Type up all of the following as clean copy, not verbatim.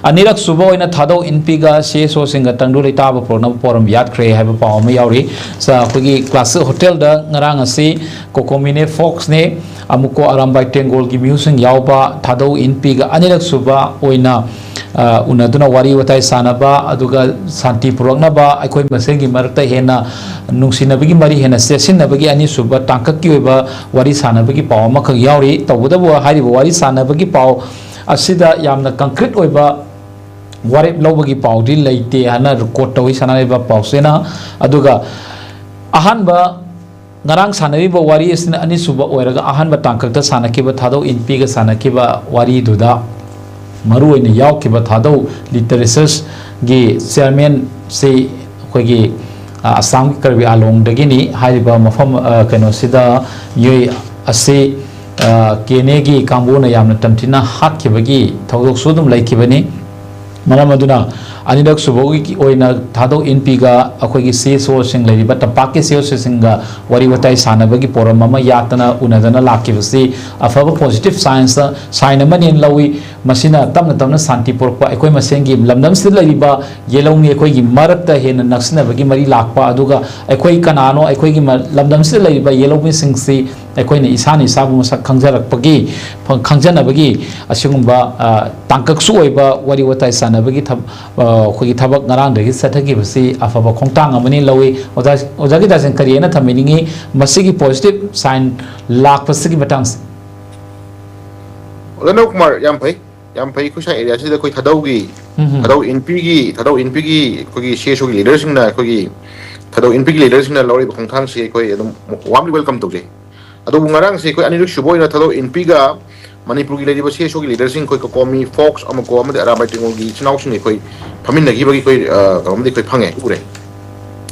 अनिरक सुबह ओइना थादौ इनपीगा CSO सिंगा तंगदु लेताब पोरम यादख्रे हाइबा पाव अमा यावरि सा अखोगी क्लास होटल दा ngarang asi कोकोमिने फोक्स ने अमुको आरामबाई टेंगोल की म्यूजिक यावबा थादौ इनपीगा अनिरक सुबह ओइना unaduna wari watai sanaba aduga santi puraknaba aikoi masengi marakta hena nungsinabagi mari hena sesinabagi ani suba tangkak ki oiba wari sanabagi paw ama khak yauri tawudabu hariba wari sanabagi paw asida yamna concrete oiba wari lobagi paw di leite hana record tawi sanaiba paw sena aduga ahanba ngarang sanariba wari asina ani suba oiraga ahanba tangkak ta sanakiba thadau inpi ga sanakiba wari duda maru oina yaukhiba thadau literature gi chairman se khogi assam karbi along dagini haiba mafam kano sida yoi ase kene gi kambuna yamna tamtina hakhibagi thawdok sudum laikibani maram aduna अनिरक सुबोगी की ओइना थादौ इनपीगा अखोगी CSO सिंग लेरिबा तपाके CSO सिंगा worry वताई सानबगी पोरम अमा यातना उनदना लाकिबसी अफब positive science sign अमनि लवी मसिना तमना तमना शांति पोरपा अखोई मसेंगी लमदम से लेरिबा येलौनी अखोगी मरकता हेन नक्सनबगी मरी लाकपा अदुगा अखोई कनानो अखोगी लमदम से लेरिबा येलौमी सिंगसी अखोइना इसानी इसाबु मसक खंगजरकपगी खंगजनबगी असिगुंबा तांककसु ओइबा वरी वताई सानबगी खोगी थबक ngarang सथगी बसी अफब खोंगतांग अमनि लवी ओजागी दासन करियना थमिनिंगी मसिगी पॉजिटिव साइन लाख पसगी बटांग ओदनो कुमार याम फै खुशा एरिया सिदा कोई थदौ इनपीगी खोगी CSO की लीडर सिंगना खोगी थदौ इनपीगी लीडर सिंगना लौरी खोंगथांग से कोई एकदम वार्मली वेलकम तोजे अदो ngarang से कोई अनिरुक सुबोइना थदौ इनपीगा Manipur की लेडीज CSO की लीडर सिंग कोई कोमी फोक्स अमको अमदे आरामबाई टेंगोल की चनाव सिंग कोई फमिनगी बगी कोई गमदे कोई फंगे उरे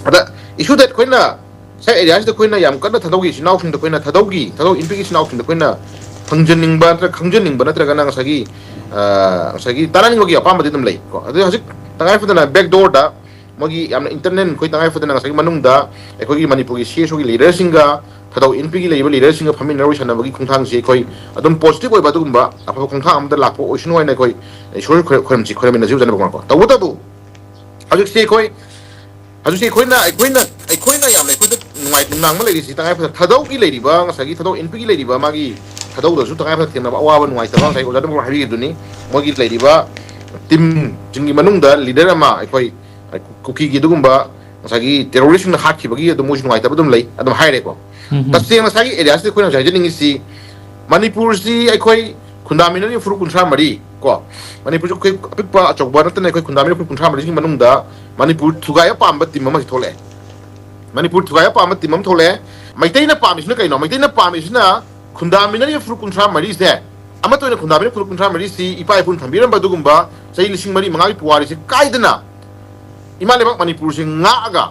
अदा इशू दैट कोइना से एरियाज द कोइना याम कन्ना थदौगी चनाव सिंग द कोइना थदौ इनपी की चनाव सिंग द कोइना फंजनिंगबा नत्र खंजनिंगबा नत्र गना सगी तारानिंग बगी अपामदि दम लै को अदे हजिक तंगाय फदना बैक डोर दा मगी याम इंटरनेट कोई तंगाय फदना सगी मनुंगदा एकोगी मणिपुर की CSO की लीडर सिंगा थदौ इनपी की लेबल लीडर सिंगा फमिन नरु सनबगी खुंथांग से कोई अदम पॉजिटिव ओइबा दुगुंबा अफा खुंथांग अमदा लाखो ओइसनो ओइना कोई ईश्वर खोरमची खोरमिन जिउ जनबा को तबु हजिक से कोइना याम ले कोइ नुवाइ नांग मा लेरि तंगाय फद थदौ की लेरिबा सगी थदौ इनपी की लेरिबा मागी थदौ दसु तंगाय फद थेनबा अवाबा नुवाइ तबा सै ओजादम हाबि दुनी मगी लेरिबा टीम जिंगी मनुंगदा लीडर अमा कोइ कुकी की दुगुंबा सगी टेररिस्ट न हाखिबगी अदम मोज नुवाइ तबदम लै अदम हाइरे को तसेंग सगी एरिया से कोइना जाइजनिंग सी मणिपुर सी अखोई खुंदामिननि फुरु कुंथ्रा मरी को मणिपुर जो कोइ अपिकपा अचौबा नतने कोइ खुंदामिन फुरु कुंथ्रा मरी सिंग मनुंगदा मणिपुर थुगाय पामबा टीम अमा थोले मणिपुर थुगाय पामबा टीम अम थोले मैतैना पामिसना कैनो मैतैना पामिसना खुंदामिननि फुरु कुंथ्रा मरी से अमा तोइना खुंदामिन फुरु कुंथ्रा मरी सी इपा इपुन थंबिरम बदुगुंबा सही लिसिंग मरी मंगाई पुवारी से काइदना इमा लेबक मणिपुर से ngaga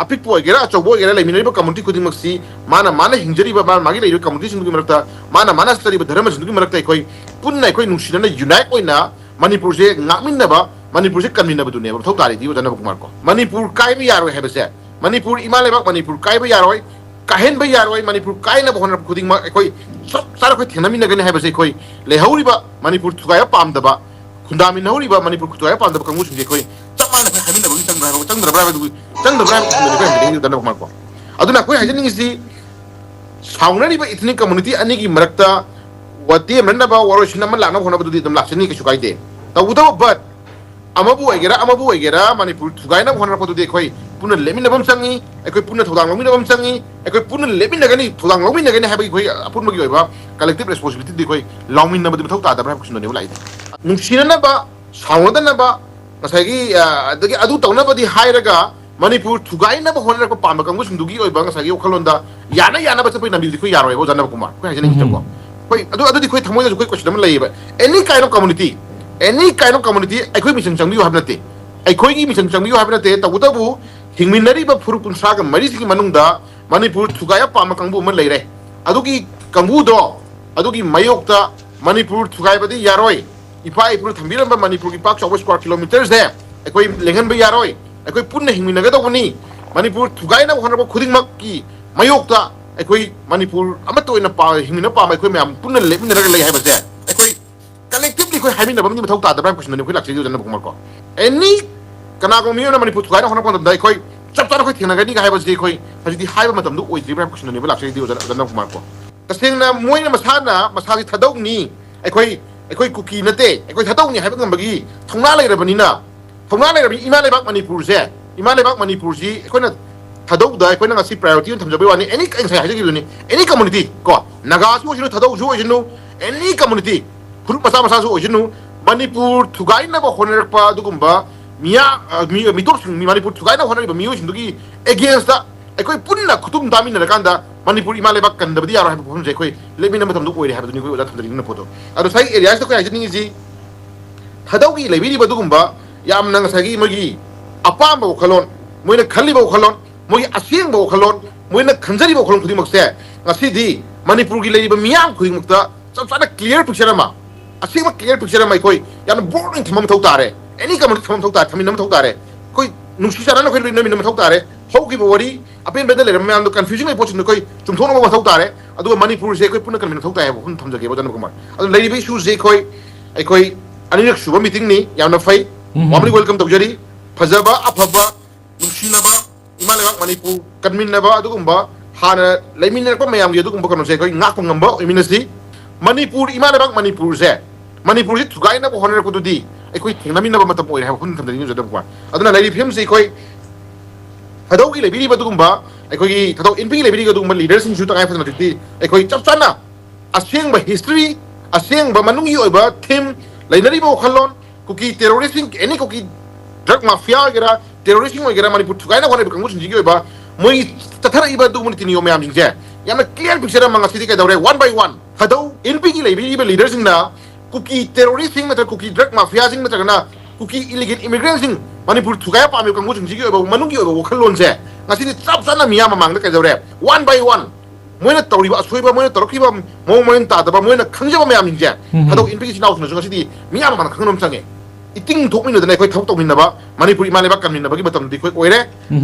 apik poi gera achoboi gera leminariba community kudimksi mana hinjariba magi leiru community singi marakta mana stariba dharma singi marakta koi punna koi nungsina unite oina manipur se ngakminnaba manipur se kanminnaba dune ba thau tari di jana kumar ko manipur kai bi yaroi hebase manipur imaleba manipur kai bi yaroi kahen bi yaroi manipur kai na bhon kuding ma koi sara koi thenami na gane hebase koi lehauriba manipur thugaya pamdaba khundami nauriba manipur thugaya pamdaba kamu singi koi chamana khamina ba चंद्रब्रा दन को अदुना कोई हाइजनिंग इसी साउनरी बा ethnic community अनि की मरक्ता वती मनबा वरोशिना मन लाना होना बदुदी दम लाक्सनी के सुकाई दे तउदो बट अमबु एगेरा मणिपुर थुगाइना होना पदुदी खोई पुन लेमिनबम संगी एकोई पुन थोदांग लोमिनबम संगी एकोई पुन लेमिनगनी थोदांग लोमिनगनी हाबी खोई अपुन मगी होइबा कलेक्टिव रिस्पांसिबिलिटी दी खोई लॉमिनबद थौ ता दब्रा कुसनो ने लाई नुसिननबा साउनदनबा नसागी अदगी अदु तौनबदी हाइरगा मणिपुर थुगाइनबा होनरको पाम कंगु सिंदुगी ओइबा नसागी ओखलोंदा याना बचपै नबिलदि खोई यारोय बो जानब कुमार खोई हाजनि हितको खोई अदु खोई थमोय खोई क्वेश्चन लैबा एनी काइंड ऑफ कम्युनिटी अखोई मिशन चंगबियो हाबनते अखोई मिशन चंगबियो हाबनते तबुतबु हिंगमिनरीबा फुरु कुनसाग मरिसिगी मनुंगदा मणिपुर थुगाया पाम कंगु म लैरे अदुगी कंगुदो अदुगी मयोक्ता मणिपुर थुगाइबदि यारोय इपा इपुर थंबिरंबा मणिपुर की पाक 24 स्क्वायर किलोमीटर्स है अखोई लेंगनबा यारोय अखोई पुन्ना हिंगमिनगदबनी मणिपुर थुगाइना होनबा खुदिंगमक की मयोक्ता अखोई मणिपुर अमत ओइना पा हिंगमिना पाम अखोई मैम पुन्ना लेमिनरग लै हाबसे अखोई collectively khoi hai min na bam ni mathau ta da ba question ni khoi lak sei jan na bukmar ko any kana ko mi na Manipur thugai na hona kon dai khoi chap chap khoi thina ga ni ga hai ba ji khoi haji di hai ba matam du oi ji ba question ni ba lak sei jan na bukmar ko taseng na moi na masa gi thadau ni khoi kuki na te khoi thadau ni hai ba ngam ba gi thongna lai ra bani na thongna lai ra bi ima lai bak Manipur se ima lai bak Manipur ji khoi na thadau da khoi na ngasi priority tham jabe wani any kan sai haji gi ni any community ko naga su jinu thadau su jinu any community group masa su jinu Manipur thugai na ba honer pa dugumba miya mi dor sing Manipur thugai na honer ba miyo sing dugi against da khoi punna khutum dami na kan da Manipur ima lai bak kan da bi yaro ha phum je khoi lemi na matam du koi re ha du ni khoi da tham da ni na photo ado sai area sta khoi haji ni ji thadau gi lebi ba dugumba yam na sagi magi apam ba khalon moina khali ba khalon moi asieng ba khalon moina khanjari ba khalon khudi makse ngasi di Manipur gi lebi ba miyam khoi mukta chap chap clear picture ma asieng ma clear picture ma khoi yan boring thamam thau tare any community thamam thau tare thamin nam thau tare khoi nungsi sara na khoi na min nam thau tare ho gi ba wari apen bedel le ma am confusing ai pochun khoi chumthon ma thau tare adu Manipur se khoi punna kan min thau tare ba hun thamja ge ba jan kumar adu lebi be su je khoi ani rak suba meeting ni yamna fai warmly welcome tawjari phajaba afaba nungsinaba ima lebak Manipur kanminnaba adugumba hana leiminna ko mayam ge adugumba kan se khoi ngak ngamba iminasi Manipur ima lebak Manipur se Manipur ji thugai na ko honor ko dudi khoi thingnamin na ba matam oi ha hun thamdani ni jadam kwa aduna lebi phim se khoi thadau gi lebi ba dugumba khoi gi thadau inpi lebi ga dugumba leaders sing su ta ai phana ti khoi chap chana asieng ba history asieng ba manungi oi ba theme lainari ba khalon kuki terrorism any kuki drug mafia gera terrorism gera Manipur thugai na hone kangu sinji ba moi tathara iba du mun tinio mayam jingje yamna clear picture ma ngasi ka daure one by one thadau inpi gi lebi ba leaders sing na kuki terrorism mata kuki drug mafia sing mata na kuki illegal immigrants sing Manipur thugai pa mi kangu sinji ba manungi ba khalon je ngasi ni chap chana miyam ma mang ka daure one by one moina tawriba asoi ba moina tarokhiba mo moin ta da ba moina khangjaba mayam jingje thadau inpi gi naus na ngasi di miyam ma khangnom change iting thokmin da khoi thok tokmin ba Manipur ima lebak kanmin ba gi batam di khoi oire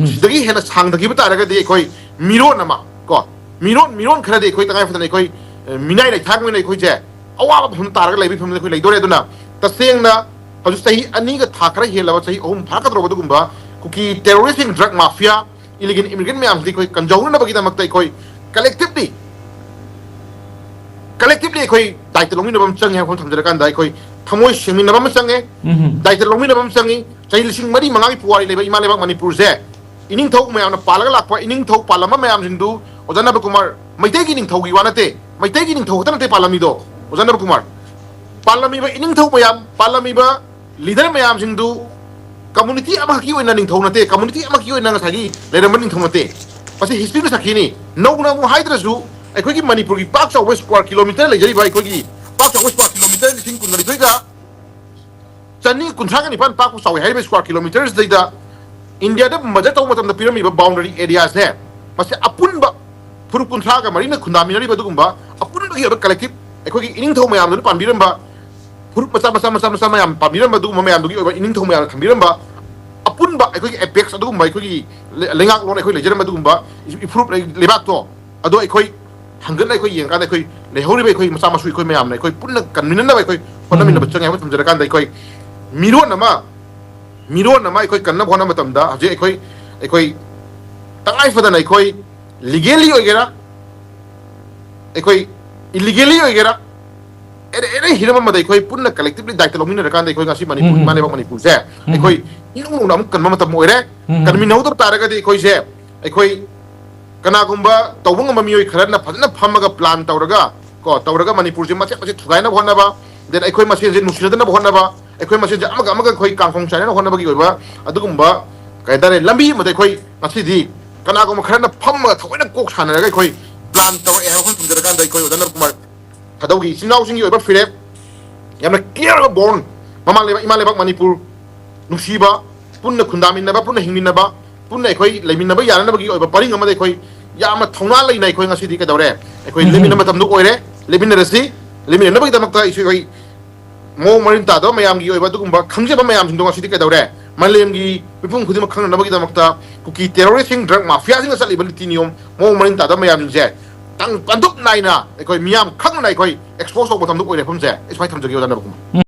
sidagi hena sang da gi bata ra di khoi miron nama ko miron khara di khoi tangai fa da khoi minai lai thang mai khoi je awa ba phum tar ga lai bi phum khoi lai dore duna ta seng na haju sahi ani ga thakra hela ba sahi om phaka dro ba dugumba kuki terrorism drug mafia illegal immigrant me am di khoi kanjau na ba gi da mak tai khoi collectively khoi daita longmi na bam chang he khon thamjara kan dai khoi thamoi singmin na bam chang he daita longmi na bam chang hi chai lising mari mangai puari leba ima lebak Manipur se ining thok mayam na palaga lakpa ining thok palama mayam jindu ojana ba kumar maitai gi ning thok gi wanate maitai gi ning thok tan te palami do ojana ba kumar palami ba ining thok mayam palami ba leader mayam jindu community ama ki oina ning thok nate community ama ki oina ngasagi leram ning thok nate pasi history na sakhini no na mu haidrasu khoi gi Manipur gi pak chaw square kilometer le jari bai khoi gi pak chaw square kilometer lising kun ri thoiga chani kun thang ni pan pak chaw hai square kilometers deida India da maja taw matam da pyramid ba boundary areas ne pasi apun ba puru kun thang ga marina khundami ri ba dugumba apun ba gi ba collective khoi gi ining tho mayam da pan biram ba puru masa mayam pa biram ba dugumba mayam dugi ba ining tho mayam kham biram ba apun ba khoi gi apex adugumba khoi gi lengak lon khoi le jara ba dugumba improve lebak to ado khoi hangan lai khoi yeng ka dai khoi le hori bai khoi masa masu khoi mayam nai khoi punna kan min na bai khoi hona min ba chang ha thum jara kan dai khoi miron nama khoi kan na hona matam da je khoi tangai fa da nai khoi legally ogera khoi illegally ogera ere hirama ma dai khoi punna collectively daita lomina ra kan dai khoi ngasi Manipur mane ba Manipur se khoi inung nam kan ma matam oire kan min nau tor tara ga dai khoi se khoi kanagumba tawung ma mioi khara na phajna phamaga plan tawraga ko tawraga Manipur je mache thugai na bhonna ba then khoi masin je nusina na bhonna ba khoi masin je amaga khoi kangkhong chana na bhonna ba gi oiba adugumba kaidare lambi ma dai khoi ngasi di kanagumba khara na phamaga thawai na kok sana ga khoi plan taw e ha khon tumjara kan dai khoi odanar kumar thadau gi sinau singi oiba fire yamna clear born mama leba ima lebak Manipur nusiba punna khundamin na ba punna hingmin na ba punna khoi leimin na ba yana na ba gi oiba paring ama dai khoi yama thongna lai nai khoi ngasi di ka daure khoi leimin na matam du oire leimin na rasi leimin na ba gi damak ta isu khoi mo marin ta do mayam gi oiba dugumba khangje ba mayam sing do ngasi di ka daure malem gi pipung khudi ma khang na ba gi damak ta kuki terrorism drug mafia sing sa libality niom mo marin ta do mayam sing je tang panduk nai na khoi miyam khang nai khoi expose ko matam du oire phum je is mai tham jagi odan ba kum